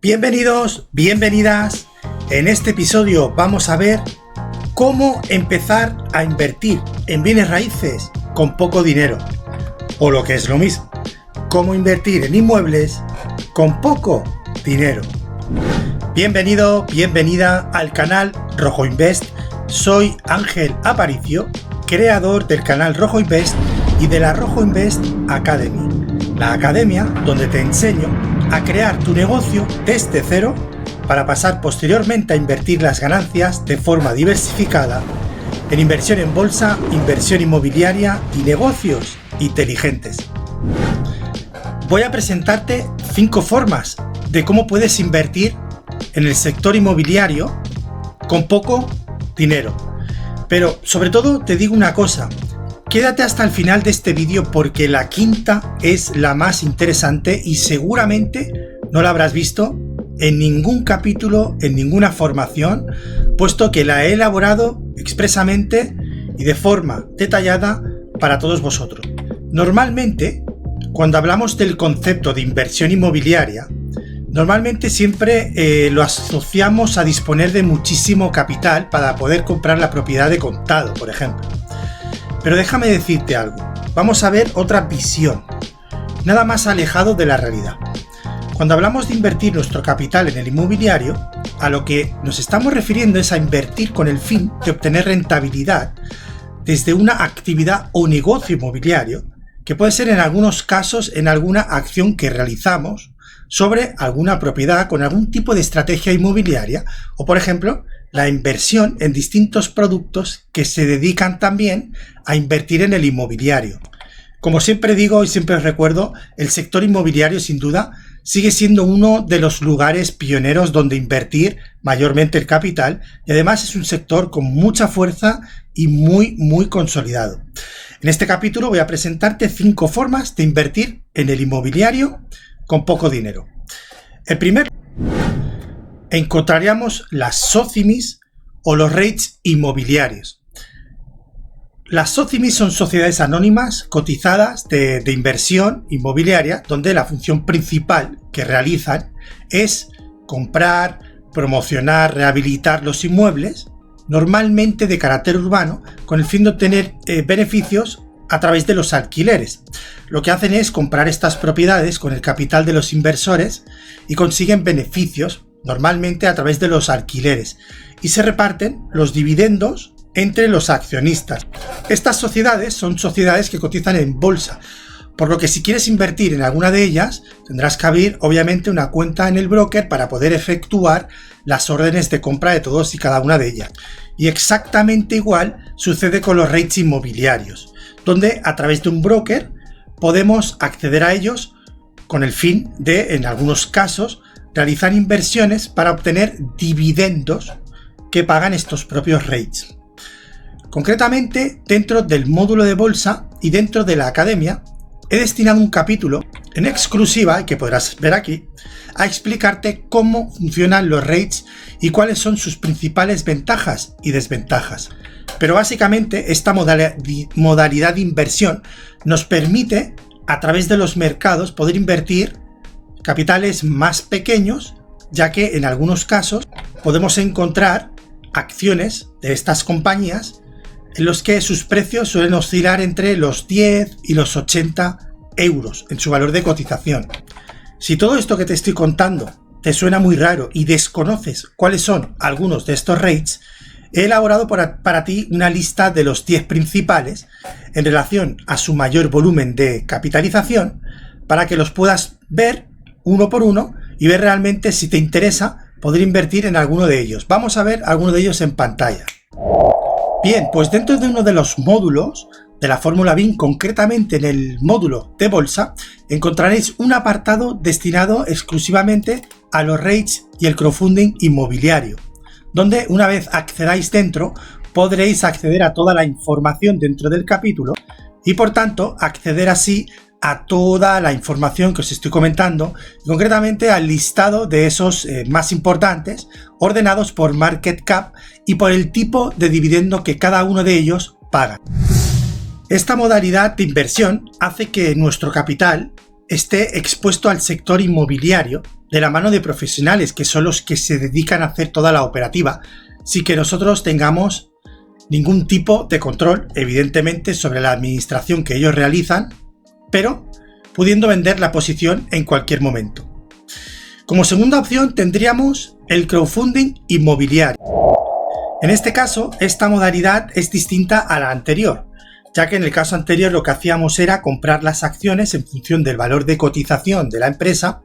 Bienvenidos, bienvenidas. En este episodio vamos a ver cómo empezar a invertir en bienes raíces con poco dinero. O lo que es lo mismo, cómo invertir en inmuebles con poco dinero. Bienvenido, bienvenida al canal Rojo Invest. Soy Ángel Aparicio, creador del canal Rojo Invest y de la Rojo Invest Academy, la academia donde te enseño a crear tu negocio desde cero para pasar posteriormente a invertir las ganancias de forma diversificada en inversión en bolsa, inversión inmobiliaria y negocios inteligentes. Voy a presentarte 5 formas de cómo puedes invertir en el sector inmobiliario con poco dinero. Pero sobre todo te digo una cosa, quédate hasta el final de este vídeo porque la quinta es la más interesante y seguramente no la habrás visto en ningún capítulo, en ninguna formación, puesto que la he elaborado expresamente y de forma detallada para todos vosotros. Normalmente, cuando hablamos del concepto de inversión inmobiliaria, normalmente siempre lo asociamos a disponer de muchísimo capital para poder comprar la propiedad de contado, por ejemplo. Pero déjame decirte algo, vamos a ver otra visión, nada más alejado de la realidad. Cuando hablamos de invertir nuestro capital en el inmobiliario, a lo que nos estamos refiriendo es a invertir con el fin de obtener rentabilidad desde una actividad o negocio inmobiliario, que puede ser en algunos casos en alguna acción que realizamos sobre alguna propiedad con algún tipo de estrategia inmobiliaria o, por ejemplo, la inversión en distintos productos que se dedican también a invertir en el inmobiliario. Como siempre digo y siempre os recuerdo, el sector inmobiliario sin duda sigue siendo uno de los lugares pioneros donde invertir mayormente el capital y además es un sector con mucha fuerza y muy consolidado. En este capítulo voy a presentarte 5 formas de invertir en el inmobiliario con poco dinero. El primero, encontraríamos las SOCIMIs o los REITs inmobiliarios. Las SOCIMIs son sociedades anónimas cotizadas de inversión inmobiliaria donde la función principal que realizan es comprar, promocionar, rehabilitar los inmuebles, normalmente de carácter urbano, con el fin de obtener beneficios a través de los alquileres. Lo que hacen es comprar estas propiedades con el capital de los inversores y consiguen beneficios normalmente a través de los alquileres y se reparten los dividendos entre los accionistas. Estas sociedades son sociedades que cotizan en bolsa, por lo que si quieres invertir en alguna de ellas tendrás que abrir obviamente una cuenta en el broker para poder efectuar las órdenes de compra de todos y cada una de ellas. Y exactamente igual sucede con los REITs inmobiliarios, donde a través de un broker podemos acceder a ellos con el fin de, en algunos casos, realizar inversiones para obtener dividendos que pagan estos propios REITs. Concretamente, dentro del módulo de bolsa y dentro de la academia, he destinado un capítulo en exclusiva, y que podrás ver aquí, a explicarte cómo funcionan los REITs y cuáles son sus principales ventajas y desventajas. Pero básicamente esta modalidad de inversión nos permite, a través de los mercados, poder invertir capitales más pequeños, ya que en algunos casos podemos encontrar acciones de estas compañías en los que sus precios suelen oscilar entre los 10 y los 80 euros en su valor de cotización. Si todo esto que te estoy contando te suena muy raro y desconoces cuáles son algunos de estos REITs, he elaborado para ti una lista de los 10 principales en relación a su mayor volumen de capitalización para que los puedas ver uno por uno y ver realmente si te interesa poder invertir en alguno de ellos. Vamos a ver alguno de ellos en pantalla. Bien, pues dentro de uno de los módulos de la fórmula BIM, concretamente en el módulo de bolsa, encontraréis un apartado destinado exclusivamente a los REITs y el crowdfunding inmobiliario, donde una vez accedáis dentro podréis acceder a toda la información dentro del capítulo y por tanto acceder así a toda la información que os estoy comentando y concretamente al listado de esos más importantes ordenados por market cap y por el tipo de dividendo que cada uno de ellos paga. Esta modalidad de inversión hace que nuestro capital esté expuesto al sector inmobiliario de la mano de profesionales que son los que se dedican a hacer toda la operativa, sin que nosotros tengamos ningún tipo de control, evidentemente, sobre la administración que ellos realizan, pero pudiendo vender la posición en cualquier momento. Como segunda opción tendríamos el crowdfunding inmobiliario. En este caso, esta modalidad es distinta a la anterior, ya que en el caso anterior lo que hacíamos era comprar las acciones en función del valor de cotización de la empresa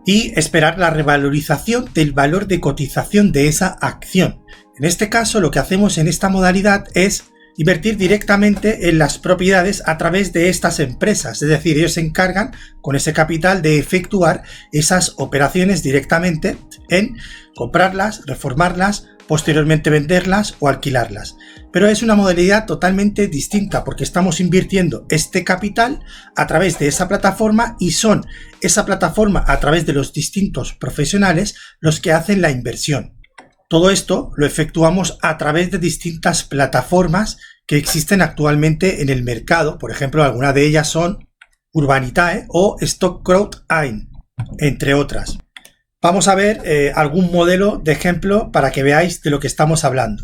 y esperar la revalorización del valor de cotización de esa acción. En este caso, lo que hacemos en esta modalidad es invertir directamente en las propiedades a través de estas empresas, es decir, ellos se encargan con ese capital de efectuar esas operaciones directamente en comprarlas, reformarlas, posteriormente venderlas o alquilarlas. Pero es una modalidad totalmente distinta porque estamos invirtiendo este capital a través de esa plataforma y son esa plataforma a través de los distintos profesionales los que hacen la inversión. Todo esto lo efectuamos a través de distintas plataformas que existen actualmente en el mercado. Por ejemplo, algunas de ellas son Urbanitae o StockCrowd.in, entre otras. Vamos a ver algún modelo de ejemplo para que veáis de lo que estamos hablando.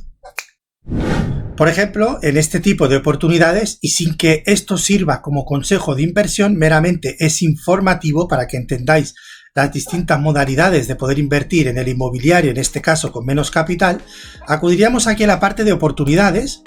Por ejemplo, en este tipo de oportunidades, y sin que esto sirva como consejo de inversión, meramente es informativo para que entendáis las distintas modalidades de poder invertir en el inmobiliario, en este caso con menos capital, acudiríamos aquí a la parte de oportunidades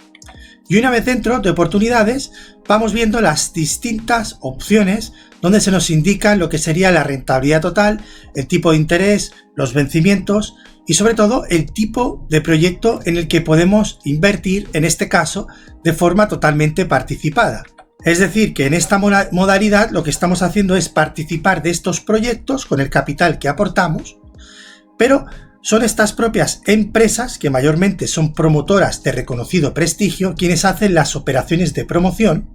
y una vez dentro de oportunidades vamos viendo las distintas opciones donde se nos indica lo que sería la rentabilidad total, el tipo de interés, los vencimientos y sobre todo el tipo de proyecto en el que podemos invertir, en este caso de forma totalmente participada. Es decir, que en esta modalidad lo que estamos haciendo es participar de estos proyectos con el capital que aportamos, pero son estas propias empresas, que mayormente son promotoras de reconocido prestigio, quienes hacen las operaciones de promoción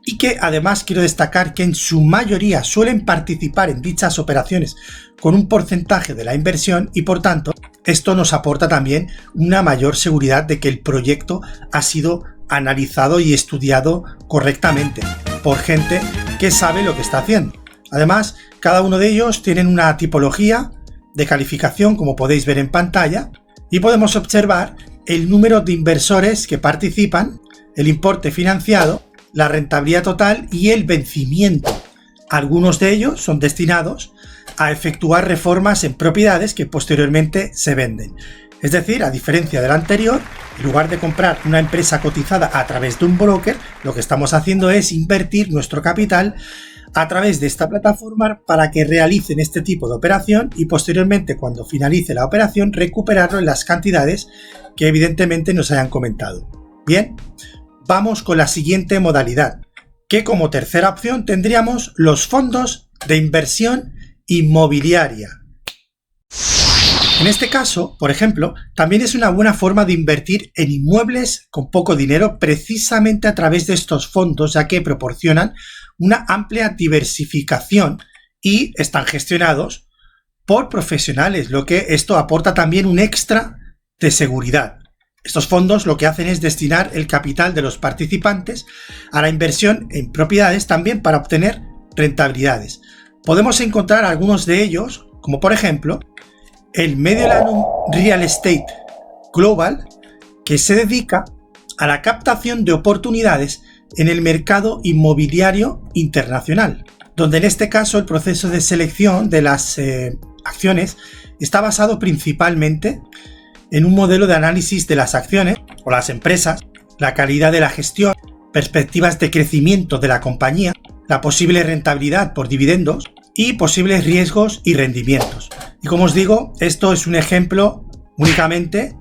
y que además quiero destacar que en su mayoría suelen participar en dichas operaciones con un porcentaje de la inversión y por tanto esto nos aporta también una mayor seguridad de que el proyecto ha sido analizado y estudiado correctamente por gente que sabe lo que está haciendo. Además, cada uno de ellos tienen una tipología de calificación, como podéis ver en pantalla, y podemos observar el número de inversores que participan, el importe financiado, la rentabilidad total y el vencimiento. Algunos de ellos son destinados a efectuar reformas en propiedades que posteriormente se venden. Es decir, a diferencia del anterior, en lugar de comprar una empresa cotizada a través de un broker, lo que estamos haciendo es invertir nuestro capital a través de esta plataforma para que realicen este tipo de operación y posteriormente, cuando finalice la operación, recuperarlo en las cantidades que evidentemente nos hayan comentado. Bien, vamos con la siguiente modalidad, que como tercera opción tendríamos los fondos de inversión inmobiliaria. En este caso, por ejemplo, también es una buena forma de invertir en inmuebles con poco dinero precisamente a través de estos fondos, ya que proporcionan una amplia diversificación y están gestionados por profesionales, lo que esto aporta también un extra de seguridad. Estos fondos lo que hacen es destinar el capital de los participantes a la inversión en propiedades también para obtener rentabilidades. Podemos encontrar algunos de ellos, como por ejemplo el Mediolanum Real Estate Global, que se dedica a la captación de oportunidades en el mercado inmobiliario internacional, donde en este caso el proceso de selección de las acciones está basado principalmente en un modelo de análisis de las acciones o las empresas, la calidad de la gestión, perspectivas de crecimiento de la compañía, la posible rentabilidad por dividendos y posibles riesgos y rendimientos. Y como os digo, esto es un ejemplo únicamente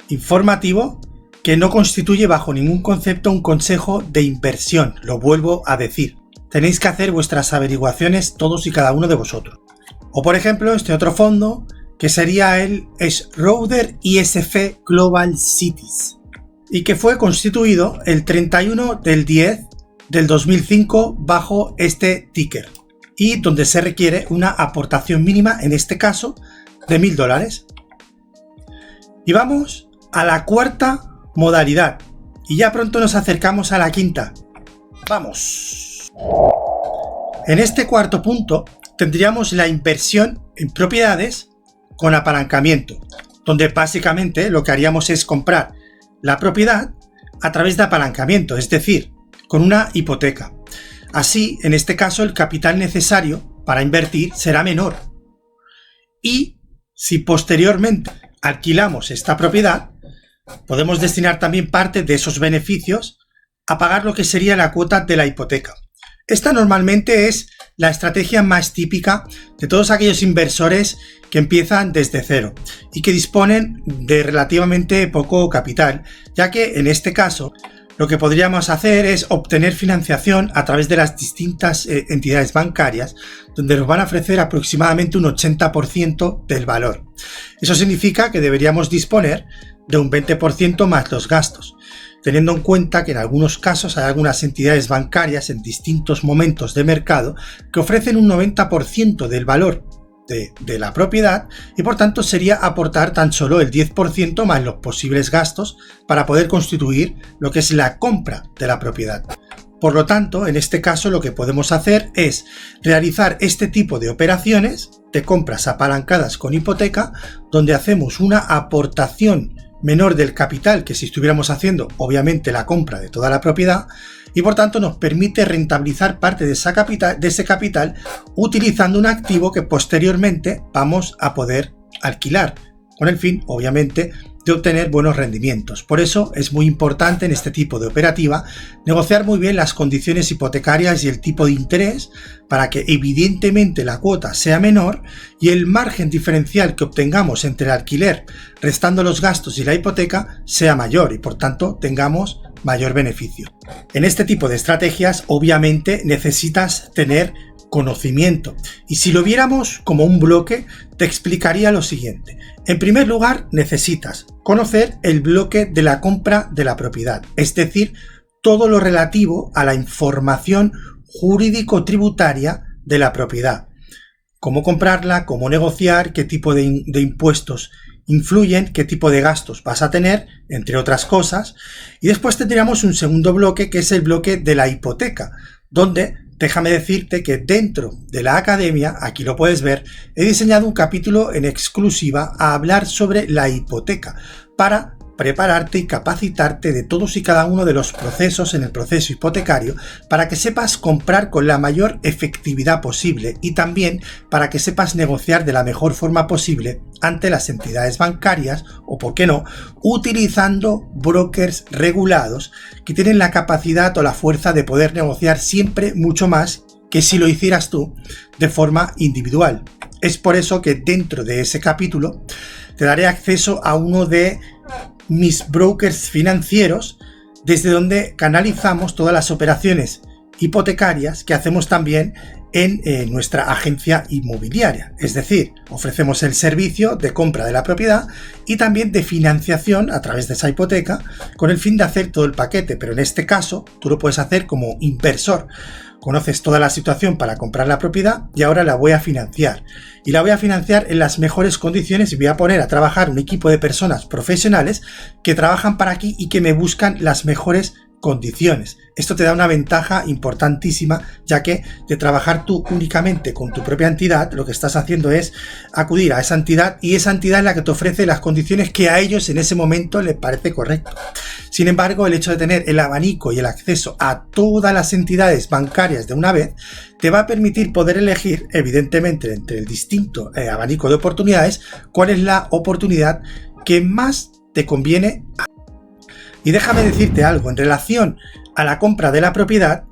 informativo que no constituye bajo ningún concepto un consejo de inversión, lo vuelvo a decir. Tenéis que hacer vuestras averiguaciones todos y cada uno de vosotros. O por ejemplo, este otro fondo que sería el Schroder ISF Global Cities y que fue constituido el 31 del 10 del 2005 bajo este ticker y donde se requiere una aportación mínima, en este caso, de $1000. Y vamos a la cuarta modalidad y ya pronto nos acercamos a la quinta. ¡Vamos! En este cuarto punto tendríamos la inversión en propiedades con apalancamiento, donde básicamente lo que haríamos es comprar la propiedad a través de apalancamiento, es decir, con una hipoteca. Así, en este caso, el capital necesario para invertir será menor. Y si posteriormente alquilamos esta propiedad, podemos destinar también parte de esos beneficios a pagar lo que sería la cuota de la hipoteca. Esta normalmente es la estrategia más típica de todos aquellos inversores que empiezan desde cero y que disponen de relativamente poco capital, ya que en este caso lo que podríamos hacer es obtener financiación a través de las distintas entidades bancarias, donde nos van a ofrecer aproximadamente un 80% del valor. Eso significa que deberíamos disponer de un 20% más los gastos, teniendo en cuenta que en algunos casos hay algunas entidades bancarias en distintos momentos de mercado que ofrecen un 90% del valor de la propiedad y por tanto sería aportar tan solo el 10% más los posibles gastos para poder constituir lo que es la compra de la propiedad. Por lo tanto, en este caso lo que podemos hacer es realizar este tipo de operaciones de compras apalancadas con hipoteca, donde hacemos una aportación menor del capital que si estuviéramos haciendo obviamente la compra de toda la propiedad, y por tanto nos permite rentabilizar parte de ese capital utilizando un activo que posteriormente vamos a poder alquilar, con el fin obviamente de obtener buenos rendimientos. Por eso es muy importante en este tipo de operativa negociar muy bien las condiciones hipotecarias y el tipo de interés para que evidentemente la cuota sea menor y el margen diferencial que obtengamos entre el alquiler restando los gastos y la hipoteca sea mayor y por tanto tengamos mayor beneficio. En este tipo de estrategias obviamente necesitas tener conocimiento y si lo viéramos como un bloque te explicaría lo siguiente. En primer lugar necesitas conocer el bloque de la compra de la propiedad, es decir, todo lo relativo a la información jurídico-tributaria de la propiedad. Cómo comprarla, cómo negociar, qué tipo de impuestos influyen, qué tipo de gastos vas a tener, entre otras cosas. Y después tendríamos un segundo bloque que es el bloque de la hipoteca, donde déjame decirte que dentro de la academia, aquí lo puedes ver, he diseñado un capítulo en exclusiva a hablar sobre la hipoteca para prepararte y capacitarte de todos y cada uno de los procesos en el proceso hipotecario para que sepas comprar con la mayor efectividad posible y también para que sepas negociar de la mejor forma posible ante las entidades bancarias o, por qué no, utilizando brokers regulados que tienen la capacidad o la fuerza de poder negociar siempre mucho más que si lo hicieras tú de forma individual. Es por eso que dentro de ese capítulo te daré acceso a uno de mis brokers financieros, desde donde canalizamos todas las operaciones hipotecarias que hacemos también en nuestra agencia inmobiliaria. Es decir, ofrecemos el servicio de compra de la propiedad y también de financiación a través de esa hipoteca con el fin de hacer todo el paquete, pero en este caso tú lo puedes hacer como inversor. Conoces toda la situación para comprar la propiedad y ahora la voy a financiar. Y la voy a financiar en las mejores condiciones y voy a poner a trabajar un equipo de personas profesionales que trabajan para aquí y que me buscan las mejores condiciones. Esto te da una ventaja importantísima, ya que de trabajar tú únicamente con tu propia entidad, lo que estás haciendo es acudir a esa entidad y esa entidad es la que te ofrece las condiciones que a ellos en ese momento les parece correcto. Sin embargo, el hecho de tener el abanico y el acceso a todas las entidades bancarias de una vez te va a permitir poder elegir, evidentemente, entre el distinto abanico de oportunidades, cuál es la oportunidad que más te conviene. Y déjame decirte algo, en relación a la compra de la propiedad,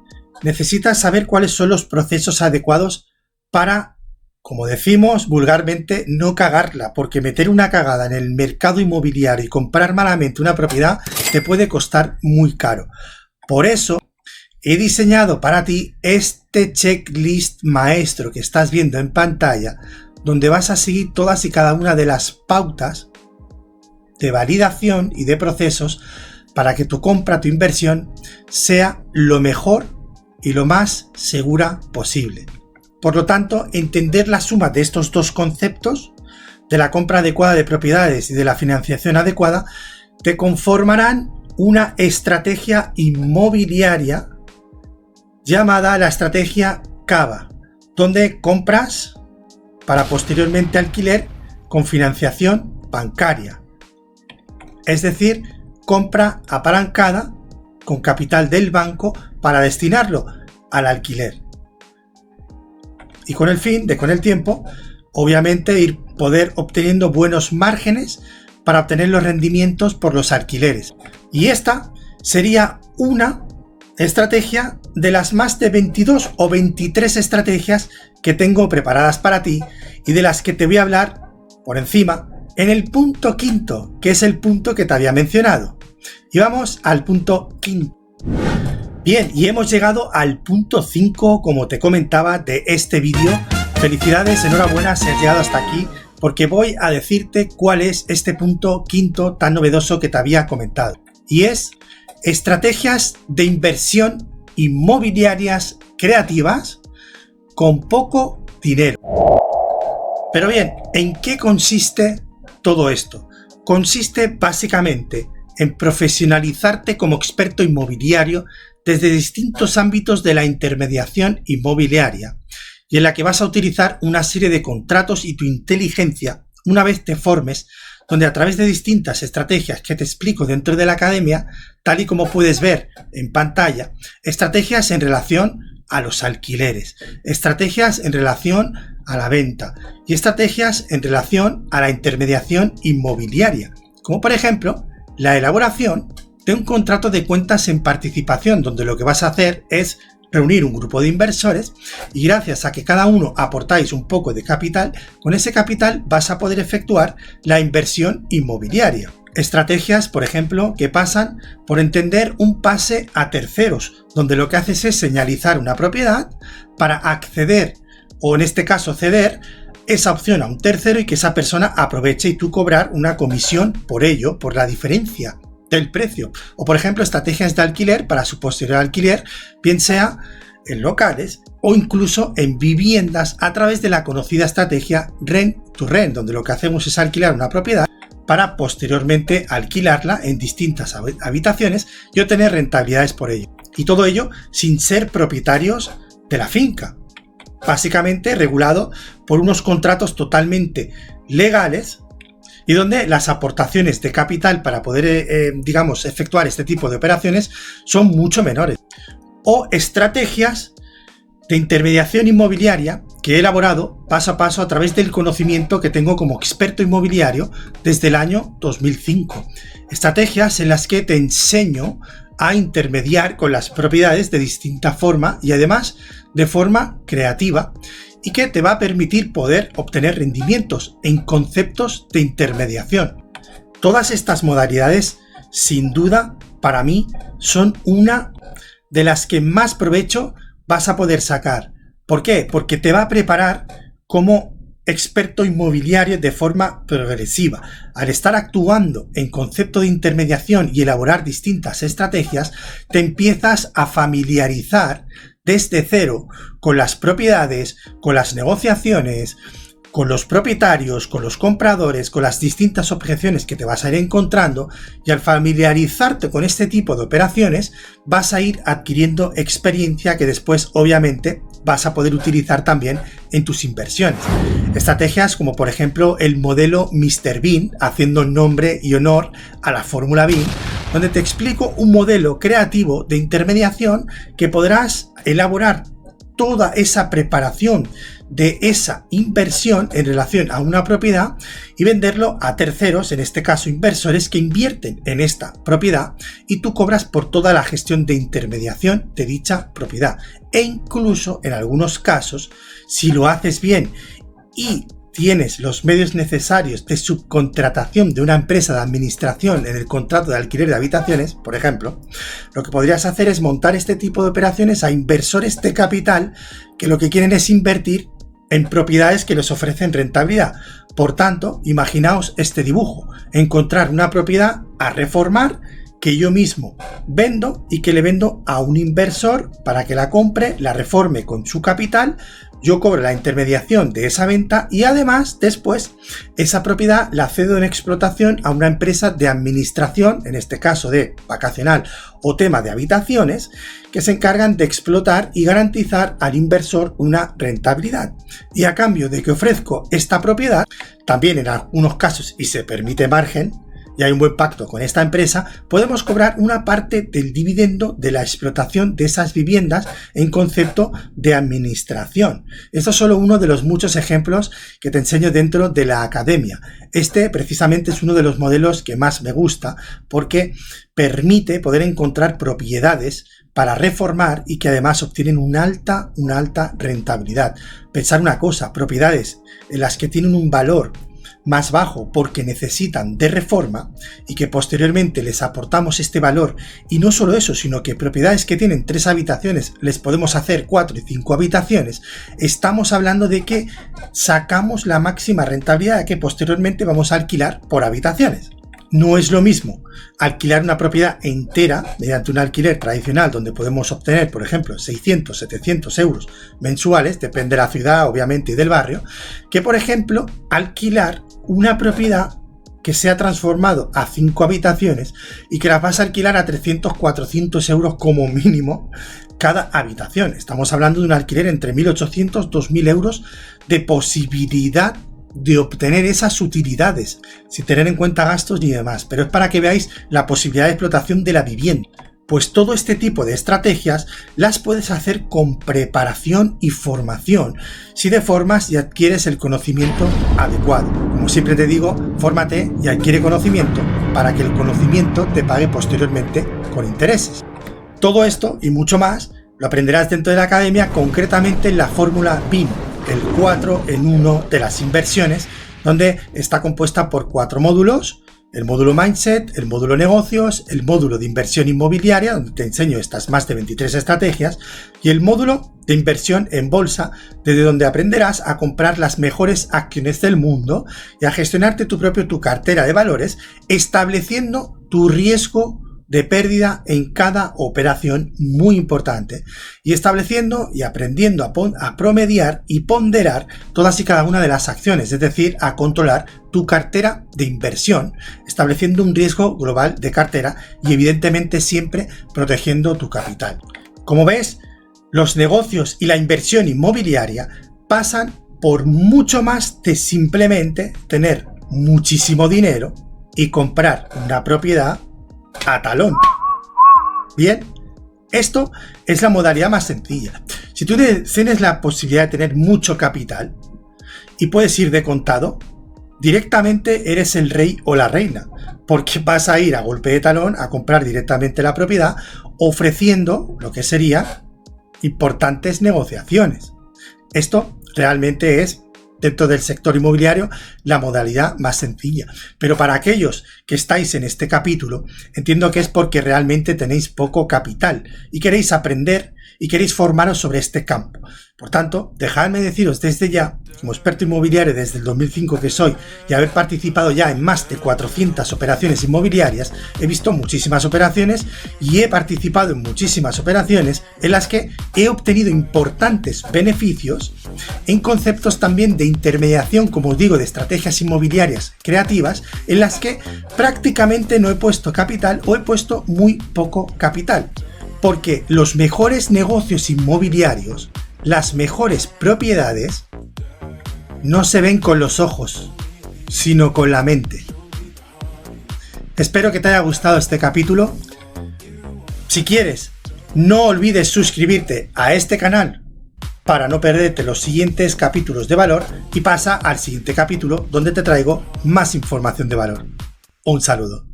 necesitas saber cuáles son los procesos adecuados para, como decimos vulgarmente, no cagarla, porque meter una cagada en el mercado inmobiliario y comprar malamente una propiedad te puede costar muy caro. Por eso he diseñado para ti este checklist maestro que estás viendo en pantalla, donde vas a seguir todas y cada una de las pautas de validación y de procesos para que tu compra, tu inversión, sea lo mejor y lo más segura posible. Por lo tanto, entender la suma de estos dos conceptos, de la compra adecuada de propiedades y de la financiación adecuada, te conformarán una estrategia inmobiliaria llamada la estrategia Cava, donde compras para posteriormente alquiler con financiación bancaria. Es decir, compra apalancada con capital del banco para destinarlo al alquiler. Y con el fin de, con el tiempo, obviamente poder obteniendo buenos márgenes para obtener los rendimientos por los alquileres. Y esta sería una estrategia de las más de 22 o 23 estrategias que tengo preparadas para ti y de las que te voy a hablar por encima en el punto quinto, que es el punto que te había mencionado. Y vamos al punto quinto. Bien, y hemos llegado al punto 5, como te comentaba, de este vídeo. Felicidades, enhorabuena si has llegado hasta aquí, porque voy a decirte cuál es este punto quinto tan novedoso que te había comentado. Y es estrategias de inversión inmobiliarias creativas con poco dinero. Pero bien, ¿en qué consiste todo esto? Consiste básicamente en profesionalizarte como experto inmobiliario desde distintos ámbitos de la intermediación inmobiliaria, y en la que vas a utilizar una serie de contratos y tu inteligencia una vez te formes, donde a través de distintas estrategias que te explico dentro de la academia, tal y como puedes ver en pantalla, estrategias en relación a los alquileres, estrategias en relación a la venta y estrategias en relación a la intermediación inmobiliaria, como por ejemplo la elaboración de un contrato de cuentas en participación, donde lo que vas a hacer es reunir un grupo de inversores y gracias a que cada uno aportáis un poco de capital, con ese capital vas a poder efectuar la inversión inmobiliaria. Estrategias, por ejemplo, que pasan por entender un pase a terceros, donde lo que haces es señalizar una propiedad para acceder, o en este caso ceder, esa opción a un tercero y que esa persona aproveche y tú cobrar una comisión por ello, por la diferencia del precio. O por ejemplo, estrategias de alquiler para su posterior alquiler, bien sea en locales o incluso en viviendas a través de la conocida estrategia Rent to Rent, donde lo que hacemos es alquilar una propiedad para posteriormente alquilarla en distintas habitaciones y obtener rentabilidades por ello. Y todo ello sin ser propietarios de la finca. Básicamente regulado por unos contratos totalmente legales y donde las aportaciones de capital para poder, digamos, efectuar este tipo de operaciones son mucho menores. O estrategias de intermediación inmobiliaria que he elaborado paso a paso a través del conocimiento que tengo como experto inmobiliario desde el año 2005. Estrategias en las que te enseño a intermediar con las propiedades de distinta forma y además de forma creativa, y que te va a permitir poder obtener rendimientos en conceptos de intermediación. Todas estas modalidades, sin duda, para mí, son una de las que más provecho vas a poder sacar. ¿Por qué? Porque te va a preparar como experto inmobiliario de forma progresiva. Al estar actuando en concepto de intermediación y elaborar distintas estrategias, te empiezas a familiarizar desde cero con las propiedades, con las negociaciones, con los propietarios, con los compradores, con las distintas objeciones que te vas a ir encontrando, y al familiarizarte con este tipo de operaciones vas a ir adquiriendo experiencia que después obviamente vas a poder utilizar también en tus inversiones. Estrategias como por ejemplo el modelo Mr. Bean, haciendo nombre y honor a la fórmula Bean, donde te explico un modelo creativo de intermediación que podrás elaborar toda esa preparación de esa inversión en relación a una propiedad y venderlo a terceros, en este caso inversores que invierten en esta propiedad, y tú cobras por toda la gestión de intermediación de dicha propiedad. E incluso en algunos casos, si lo haces bien y tienes los medios necesarios de subcontratación de una empresa de administración en el contrato de alquiler de habitaciones, por ejemplo, lo que podrías hacer es montar este tipo de operaciones a inversores de capital que lo que quieren es invertir en propiedades que les ofrecen rentabilidad. Por tanto, imaginaos este dibujo: encontrar una propiedad a reformar que yo mismo vendo y que le vendo a un inversor para que la compre, la reforme con su capital, yo cobro la intermediación de esa venta y además después esa propiedad la cedo en explotación a una empresa de administración, en este caso de vacacional o tema de habitaciones, que se encargan de explotar y garantizar al inversor una rentabilidad. Y a cambio de que ofrezco esta propiedad, también en algunos casos, y se permite margen, y hay un buen pacto con esta empresa, podemos cobrar una parte del dividendo de la explotación de esas viviendas en concepto de administración. Esto es solo uno de los muchos ejemplos que te enseño dentro de la academia. Este precisamente es uno de los modelos que más me gusta porque permite poder encontrar propiedades para reformar y que además obtienen una alta rentabilidad. Pensar una cosa, propiedades en las que tienen un valor más bajo porque necesitan de reforma y que posteriormente les aportamos este valor, y no solo eso, sino que propiedades que tienen 3 habitaciones les podemos hacer 4 y 5 habitaciones, estamos hablando de que sacamos la máxima rentabilidad que posteriormente vamos a alquilar por habitaciones. No es lo mismo alquilar una propiedad entera mediante un alquiler tradicional donde podemos obtener, por ejemplo, 600, 700 euros mensuales, depende de la ciudad obviamente y del barrio, que por ejemplo alquilar una propiedad que se ha transformado a 5 habitaciones y que las vas a alquilar a 300, 400 euros como mínimo cada habitación. Estamos hablando de un alquiler entre 1.800, 2.000 euros de posibilidad de obtener esas utilidades, sin tener en cuenta gastos ni demás, pero es para que veáis la posibilidad de explotación de la vivienda. Pues todo este tipo de estrategias las puedes hacer con preparación y formación, si te formas y adquieres el conocimiento adecuado. Como siempre te digo, fórmate y adquiere conocimiento para que el conocimiento te pague posteriormente con intereses. Todo esto y mucho más lo aprenderás dentro de la academia, concretamente en la fórmula BIM, el 4 en 1 de las inversiones, donde está compuesta por 4 módulos: el módulo Mindset, el módulo Negocios, el módulo de inversión inmobiliaria, donde te enseño estas más de 23 estrategias, y el módulo de inversión en bolsa, desde donde aprenderás a comprar las mejores acciones del mundo y a gestionarte tu cartera de valores, estableciendo tu riesgo de pérdida en cada operación, muy importante, y estableciendo y aprendiendo a promediar y ponderar todas y cada una de las acciones, es decir, a controlar tu cartera de inversión, estableciendo un riesgo global de cartera y evidentemente siempre protegiendo tu capital. Como ves, los negocios y la inversión inmobiliaria pasan por mucho más de simplemente tener muchísimo dinero y comprar una propiedad a talón. Bien, esto es la modalidad más sencilla. Si tú tienes la posibilidad de tener mucho capital y puedes ir de contado, directamente eres el rey o la reina, porque vas a ir a golpe de talón a comprar directamente la propiedad, ofreciendo lo que serían importantes negociaciones. Esto realmente es, dentro del sector inmobiliario, la modalidad más sencilla. Pero para aquellos que estáis en este capítulo, entiendo que es porque realmente tenéis poco capital y queréis aprender y queréis formaros sobre este campo. Por tanto, dejadme deciros desde ya, como experto inmobiliario desde el 2005 que soy y haber participado ya en más de 400 operaciones inmobiliarias, he visto muchísimas operaciones y he participado en muchísimas operaciones en las que he obtenido importantes beneficios en conceptos también de intermediación, como os digo, de estrategias inmobiliarias creativas, en las que prácticamente no he puesto capital o he puesto muy poco capital. Porque los mejores negocios inmobiliarios, las mejores propiedades, no se ven con los ojos, sino con la mente. Espero que te haya gustado este capítulo. Si quieres, no olvides suscribirte a este canal para no perderte los siguientes capítulos de valor y pasa al siguiente capítulo donde te traigo más información de valor. Un saludo.